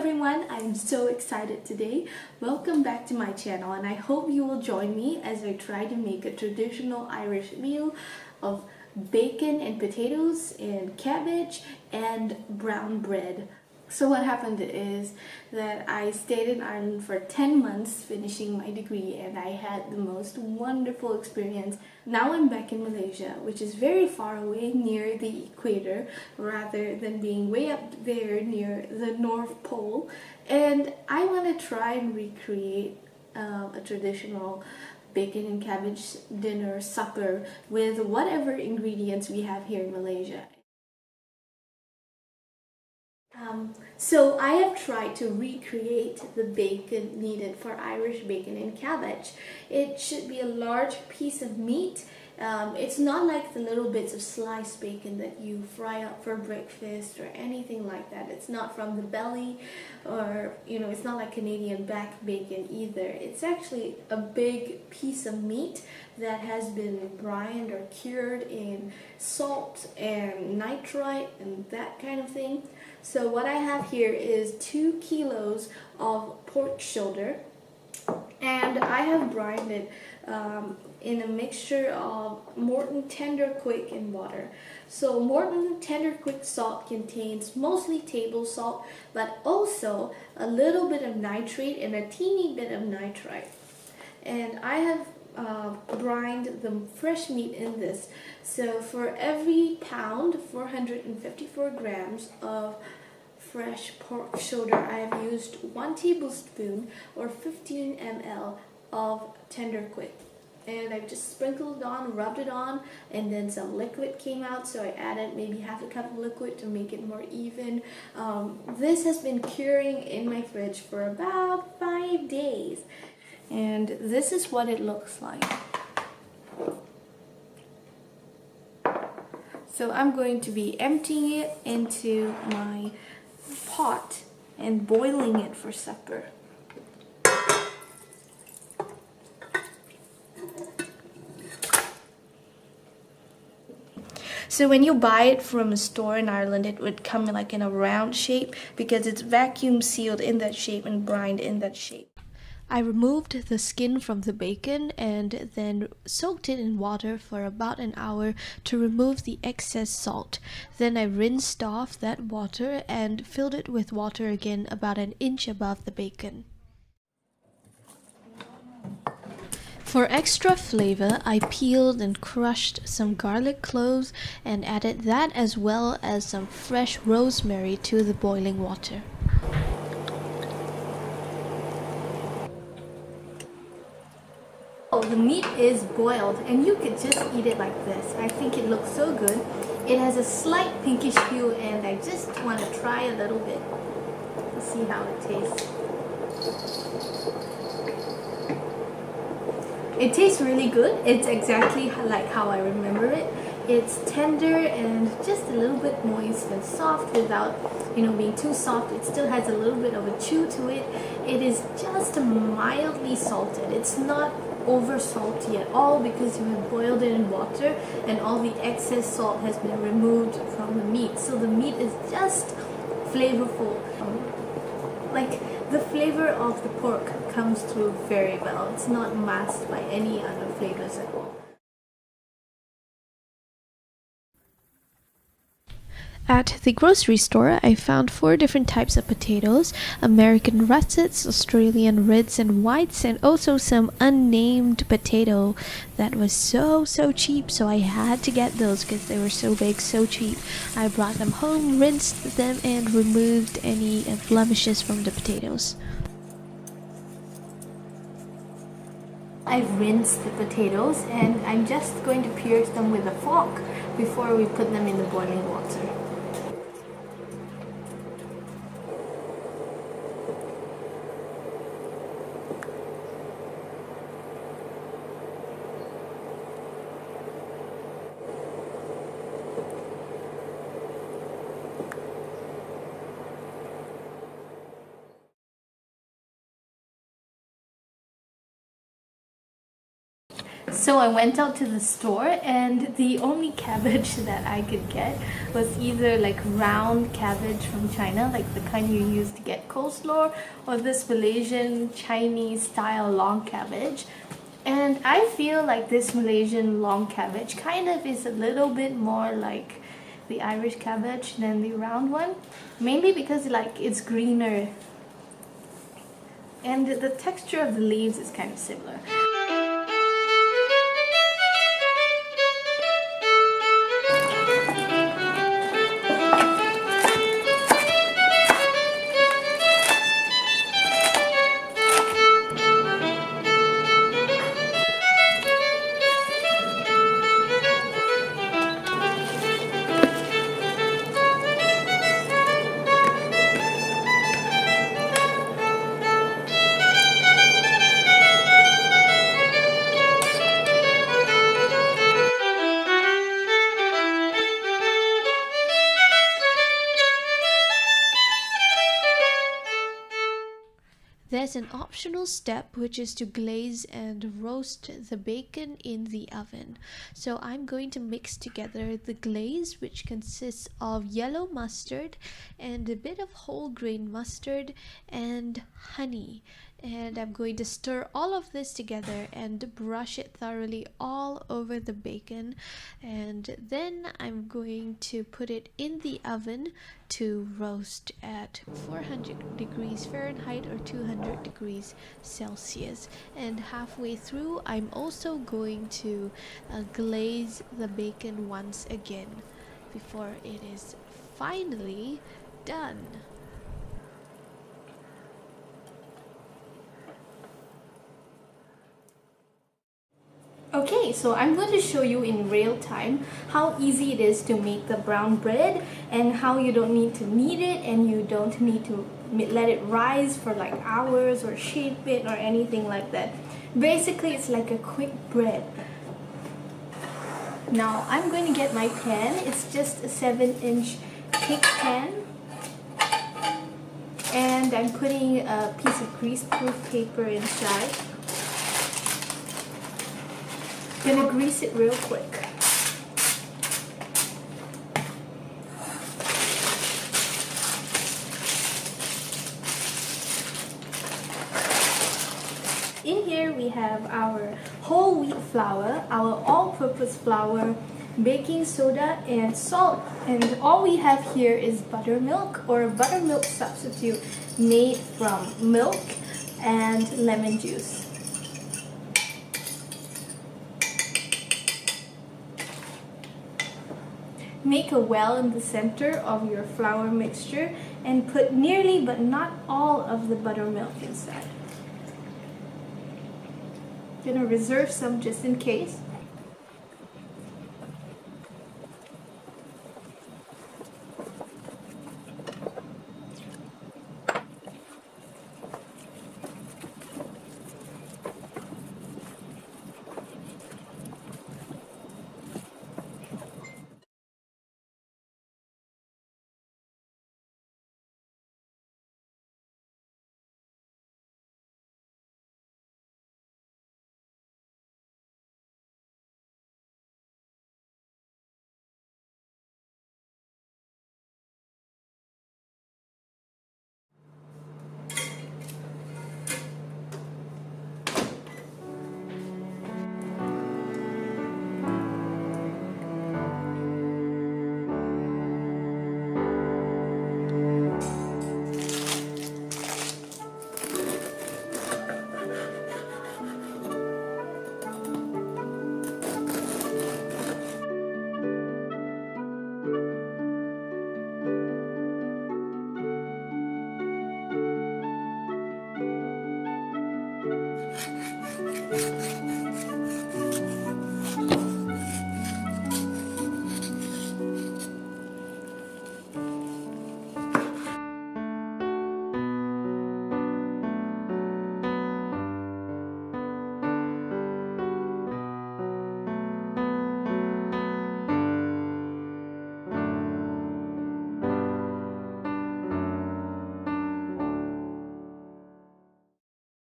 everyone, I'm so excited today. Welcome back to my channel and I hope you will join me as I try to make a traditional Irish meal of bacon and potatoes and cabbage and brown bread. So what happened is that I stayed in Ireland for 10 months finishing my degree and I had the most wonderful experience. Now I'm back in Malaysia, which is very far away near the equator rather than being way up there near the North Pole. And I want to try and recreate a traditional bacon and cabbage dinner supper with whatever ingredients we have here in Malaysia. So I have tried to recreate the bacon needed for Irish bacon and cabbage. It should be a large piece of meat. It's not like the little bits of sliced bacon that you fry up for breakfast or anything like that. It's not from the belly, or it's not like Canadian back bacon either. It's actually a big piece of meat that has been brined or cured in salt and nitrite and that kind of thing. So what I have here is 2 kilos of pork shoulder, and I have brined it in a mixture of Morton Tenderquick and water. So Morton Tenderquick salt contains mostly table salt, but also a little bit of nitrate and a teeny bit of nitrite. And I have brined the fresh meat in this. So for every pound, 454 grams of fresh pork shoulder, I have used 1 tablespoon or 15 ml of Tenderquick. And I've just sprinkled it on, rubbed it on, and then some liquid came out, so I added maybe half a cup of liquid to make it more even. This has been curing in my fridge for about 5 days. And this is what it looks like. So I'm going to be emptying it into my pot and boiling it for supper. So when you buy it from a store in Ireland, it would come like in a round shape because it's vacuum sealed in that shape and brined in that shape. I removed the skin from the bacon and then soaked it in water for about an hour to remove the excess salt. Then I rinsed off that water and filled it with water again about an inch above the bacon. For extra flavor, I peeled and crushed some garlic cloves and added that as well as some fresh rosemary to the boiling water. The meat is boiled and you could just eat it like this. I think it looks so good. It has a slight pinkish hue and I just want to try a little bit to see how it tastes. It tastes really good. It's exactly like how I remember it. It's tender and just a little bit moist and soft without, being too soft. It still has a little bit of a chew to it. It is just mildly salted. It's not over salty at all because you have boiled it in water and all the excess salt has been removed from the meat. So the meat is just flavorful. Like the flavor of the pork comes through very well. It's not masked by any other flavors at all. At the grocery store, I found 4 different types of potatoes: American russets, Australian reds and whites, and also some unnamed potato that was so cheap, so I had to get those because they were so big, so cheap. I brought them home, rinsed them, and removed any blemishes from the potatoes. I've rinsed the potatoes and I'm just going to pierce them with a fork before we put them in the boiling water. So I went out to the store and the only cabbage that I could get was either like round cabbage from China, like the kind you use to get coleslaw, or this Malaysian Chinese style long cabbage. And I feel like this Malaysian long cabbage kind of is a little bit more like the Irish cabbage than the round one, mainly because like it's greener and the texture of the leaves is kind of similar. There's an optional step, which is to glaze and roast the bacon in the oven. So I'm going to mix together the glaze, which consists of yellow mustard and a bit of whole grain mustard and honey. And I'm going to stir all of this together and brush it thoroughly all over the bacon. And then I'm going to put it in the oven to roast at 400 degrees Fahrenheit or 200 degrees Celsius. And halfway through, I'm also going to glaze the bacon once again before it is finally done. Okay, so I'm going to show you in real time how easy it is to make the brown bread and how you don't need to knead it and you don't need to let it rise for like hours or shape it or anything like that. Basically, it's like a quick bread. Now, I'm going to get my pan. It's just a 7-inch cake pan. And I'm putting a piece of greaseproof paper inside. Gonna grease it real quick. In here we have our whole wheat flour, our all-purpose flour, baking soda and salt, and all we have here is buttermilk or a buttermilk substitute made from milk and lemon juice. Make a well in the center of your flour mixture and put nearly but not all of the buttermilk inside. Gonna reserve some just in case.